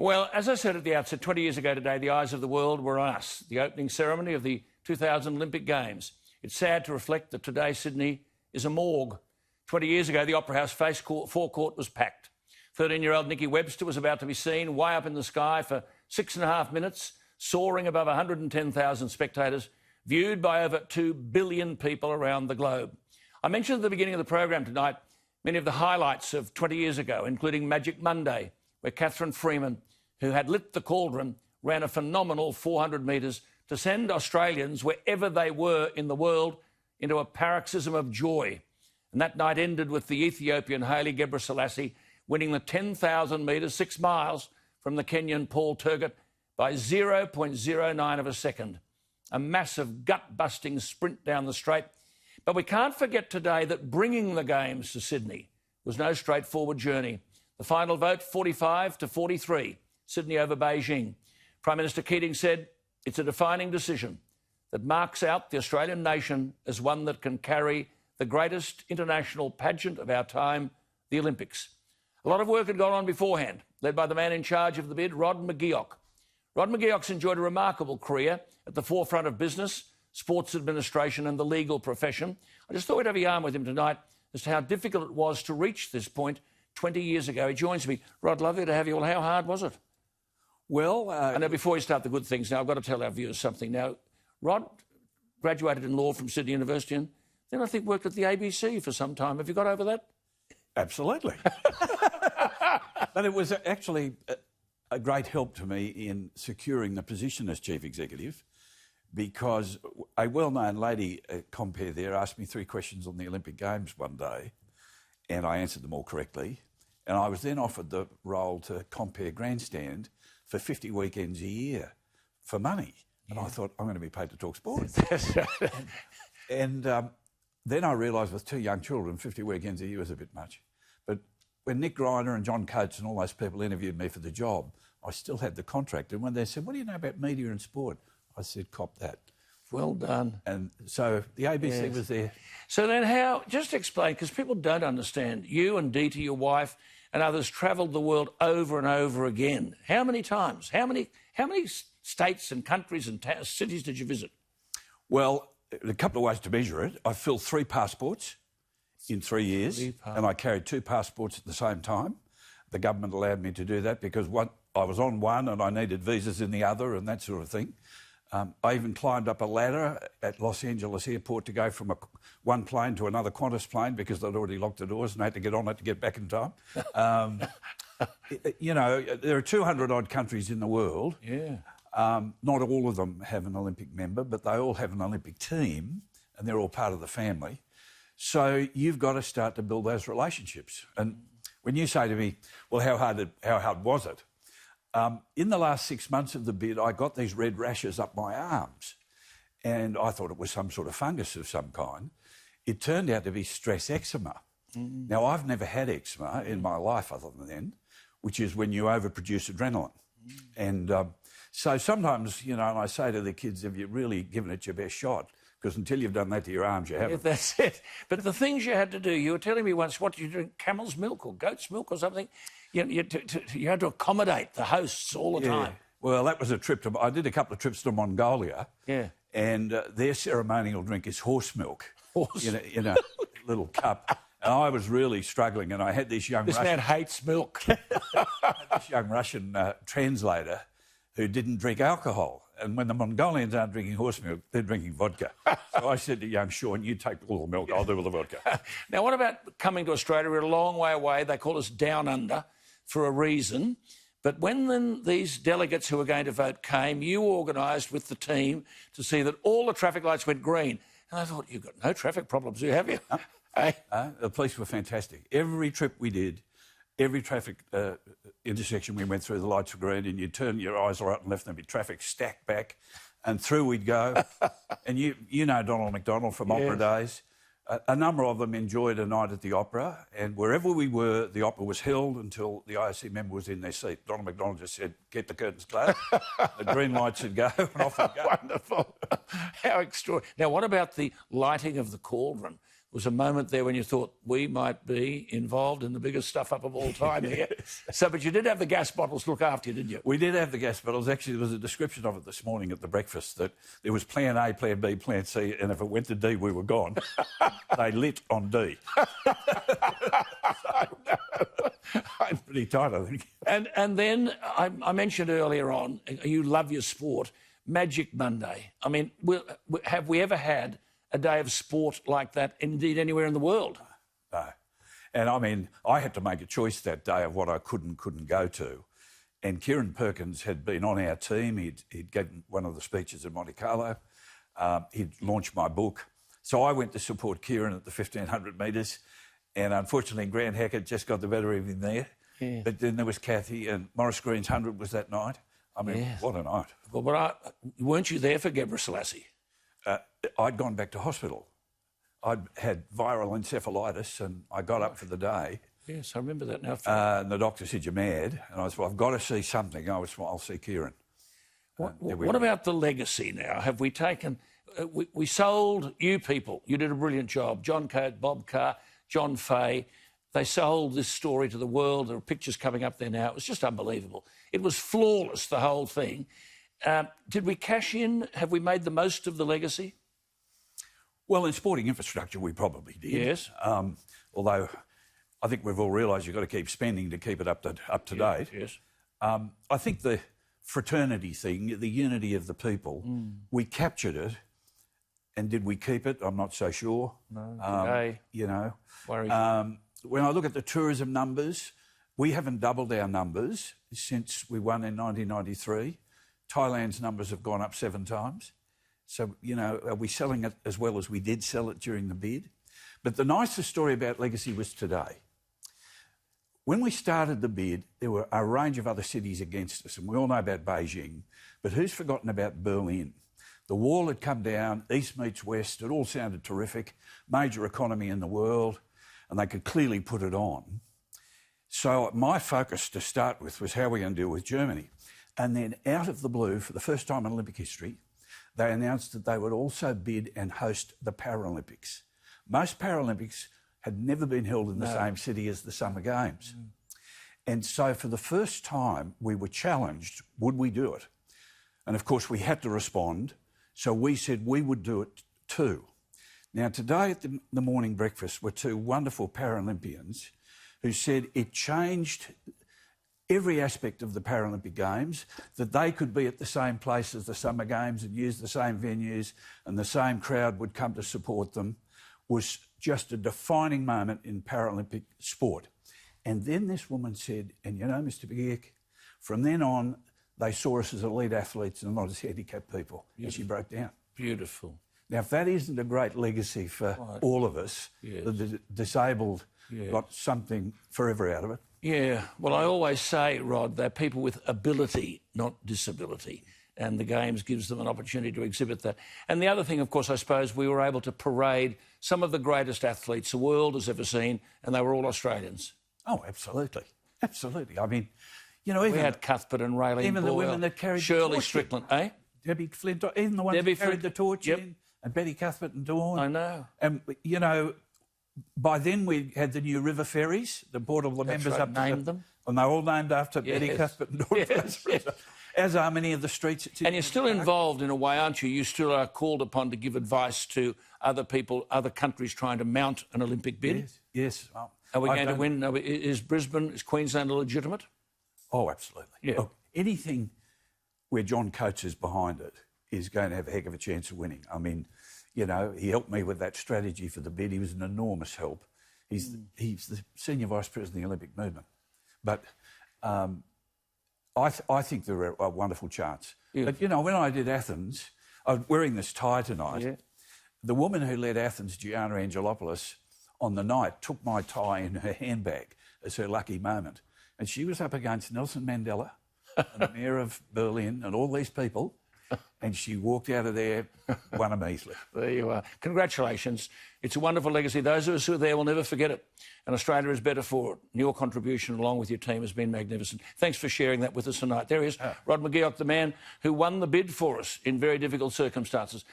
Well, as I said at the outset, 20 years ago today, the eyes of the world were on us, the opening ceremony of the 2000 Olympic Games. It's sad to reflect that today Sydney is a morgue. 20 years ago, the Opera House forecourt was packed. 13-year-old Nikki Webster was about to be seen way up in the sky for 6.5 minutes, soaring above 110,000 spectators, viewed by over 2 billion people around the globe. I mentioned at the beginning of the program tonight many of the highlights of 20 years ago, including Magic Monday, where Catherine Freeman, who had lit the cauldron, ran a phenomenal 400 metres to send Australians, wherever they were in the world, into a paroxysm of joy. And that night ended with the Ethiopian Haile Gebrselassie winning the 10,000 metres, 6 miles, from the Kenyan Paul Turgott by 0.09 of a second. A massive gut-busting sprint down the straight. But we can't forget today that bringing the Games to Sydney was no straightforward journey. The final vote, 45-43, Sydney over Beijing. Prime Minister Keating said, it's a defining decision that marks out the Australian nation as one that can carry the greatest international pageant of our time, the Olympics. A lot of work had gone on beforehand, led by the man in charge of the bid, Rod McGeoch. Rod McGeoch's enjoyed a remarkable career at the forefront of business, sports administration and the legal profession. I just thought we'd have a yarn with him tonight as to how difficult it was to reach this point 20 years ago. He joins me. Rod, lovely to have you. Well, how hard was it? Well, I know before you start the good things now, I've got to tell our viewers something. Now, Rod graduated in law from Sydney University and then I think worked at the ABC for some time. Have you got over that? Absolutely. But it was actually a great help to me in securing the position as Chief Executive because a well-known lady compere there asked me 3 questions on the Olympic Games one day and I answered them all correctly. And I was then offered the role to compere grandstand for 50 weekends a year for money. Yeah. And I thought, I'm going to be paid to talk sport. And then I realised with 2 young children, 50 weekends a year was a bit much. But when Nick Greiner and John Coates and all those people interviewed me for the job, I still had the contract. And when they said, what do you know about media and sport? I said, cop that. Well done. And so the ABC was there. So then how, just explain, because people don't understand, you and Dita, your wife, and others travelled the world over and over again. How many times? How many states and countries and cities did you visit? Well, a couple of ways to measure it. I filled 3 passports in 3 years, and I carried 2 passports at the same time. The government allowed me to do that because I was on one and I needed visas in the other and that sort of thing. I even climbed up a ladder at Los Angeles airport to go from one plane to another Qantas plane because they'd already locked the doors and I had to get on it to get back in time. You know, there are 200-odd countries in the world. Yeah. Not all of them have an Olympic member, but they all have an Olympic team and they're all part of the family. So you've got to start to build those relationships. And when you say to me, well, how hard was it? In the last 6 months of the bid, I got these red rashes up my arms and I thought it was some sort of fungus of some kind. It turned out to be stress eczema. Now, I've never had eczema in my life other than then, which is when you overproduce adrenaline. And so sometimes, you know, and I say to the kids, have you really given it your best shot? Because until you've done that to your arms, you haven't. Yeah, that's it. But the things you had to do, you were telling me once, what, you drink camel's milk or goat's milk or something? You had to accommodate the hosts all the time. Well, that was a trip to... I did a couple of trips to Mongolia. Yeah. And their ceremonial drink is horse milk. In a little cup. And I was really struggling and I had this young Russian... This man hates milk. this young Russian translator who didn't drink alcohol. And when the Mongolians aren't drinking horse milk, they're drinking vodka. So I said to young Sean, you take all the milk, I'll do all the vodka. Now, what about coming to Australia? We're a long way away. They call us down under for a reason. But when then these delegates who were going to vote came, you organised with the team to see that all the traffic lights went green. And I thought, you've got no traffic problems, have you? Hey? The police were fantastic. Every trip we did, every traffic intersection we went through, the lights were green and you'd turn your eyes right and left and there'd be traffic stacked back and through we'd go. And you know Donald McDonald from Opera days. A number of them enjoyed a night at the Opera and wherever we were, the Opera was held until the AUSSIE member was in their seat. Donald McDonald just said, keep the curtains closed. The green lights would go and off we'd go. Wonderful. How extraordinary. Now, what about the lighting of the cauldron? was a moment there when you thought we might be involved in the biggest stuff-up of all time here. So, but you did have the gas bottles to look after you, didn't you? We did have the gas bottles. Actually, there was a description of it this morning at the breakfast that there was plan A, plan B, plan C, and if it went to D, we were gone. They lit on D. I'm pretty tight, I think. And then I mentioned earlier on, you love your sport, Magic Monday. I mean, have we ever had a day of sport like that, indeed anywhere in the world? No. And I mean, I had to make a choice that day of what I could and couldn't go to. And Kieran Perkins had been on our team. He'd given one of the speeches in Monte Carlo. He'd launched my book. So I went to support Kieran at the 1,500 metres. And unfortunately, Grant Hackett just got the better of him there. Yeah. But then there was Kathy, and Maurice Green's 100 was that night. I mean, what a night. Well, but weren't you there for Gebrselassie? I'd gone back to hospital. I'd had viral encephalitis and I got up for the day. Yes, I remember that now. And the doctor said, you're mad. And I said, well, I've got to see something. I was, well, I'll see Kieran. What about the legacy now? Have we taken... we sold you people. You did a brilliant job. John Coate, Bob Carr, John Fay. They sold this story to the world. There are pictures coming up there now. It was just unbelievable. It was flawless, the whole thing. Did we cash in? Have we made the most of the legacy? Well, in sporting infrastructure, we probably did. Yes. Although I think we've all realised you've got to keep spending to keep it up to date. Yes. I think the fraternity thing, the unity of the people, we captured it. And did we keep it? I'm not so sure. No. You know. Worries. When I look at the tourism numbers, we haven't doubled our numbers since we won in 1993. Thailand's numbers have gone up 7 times. So, you know, are we selling it as well as we did sell it during the bid? But the nicest story about legacy was today. When we started the bid, there were a range of other cities against us, and we all know about Beijing, but who's forgotten about Berlin? The wall had come down, east meets west, it all sounded terrific, major economy in the world, and they could clearly put it on. So my focus to start with was how are we going to deal with Germany? And then out of the blue, for the first time in Olympic history, they announced that they would also bid and host the Paralympics. Most Paralympics had never been held in the same city as the Summer Games. And so for the first time, we were challenged, would we do it? And of course, we had to respond. So we said we would do it too. Now, today at the morning breakfast were 2 wonderful Paralympians who said it changed every aspect of the Paralympic Games, that they could be at the same place as the Summer Games and use the same venues and the same crowd would come to support them, was just a defining moment in Paralympic sport. And then this woman said, and you know, Mr. McGeoch, from then on, they saw us as elite athletes and not as handicapped people. And she broke down. Beautiful. Now, if that isn't a great legacy for all of us, the disabled got something forever out of it. Yeah. Well, I always say, Rod, they're people with ability, not disability. And the Games gives them an opportunity to exhibit that. And the other thing, of course, I suppose we were able to parade some of the greatest athletes the world has ever seen, and they were all Australians. Oh, absolutely. Absolutely. I mean... You know, we had Cuthbert and Raylene even Boyle, the women that carried Shirley the torch Strickland, eh? Debbie Flintoff, even the ones Debbie that carried the torch in, and Betty Cuthbert and Dawn. I know. And, you know, by then we had the new river ferries that brought all the members up to named them. And they're all named after Betty Cuthbert and Dawn. Yes. As are many of the streets. And you're still involved in a way, aren't you? You still are called upon to give advice to other people, other countries trying to mount an Olympic bid. Yes. Are we going to win? Is Queensland legitimate? Oh, absolutely. Yeah. Look, anything where John Coates is behind it is going to have a heck of a chance of winning. I mean, you know, he helped me with that strategy for the bid. He was an enormous help. He's the Senior Vice President of the Olympic movement. But I think they're a wonderful chance. Yeah. But, you know, when I did Athens, I was wearing this tie tonight. Yeah. The woman who led Athens, Gianna Angelopoulos, on the night took my tie in her handbag as her lucky moment. And she was up against Nelson Mandela and the Mayor of Berlin and all these people, and she walked out of there, won them easily. There you are. Congratulations. It's a wonderful legacy. Those of us who are there will never forget it, and Australia is better for it. Your contribution, along with your team, has been magnificent. Thanks for sharing that with us tonight. There he is, Rod McGeoch, the man who won the bid for us in very difficult circumstances.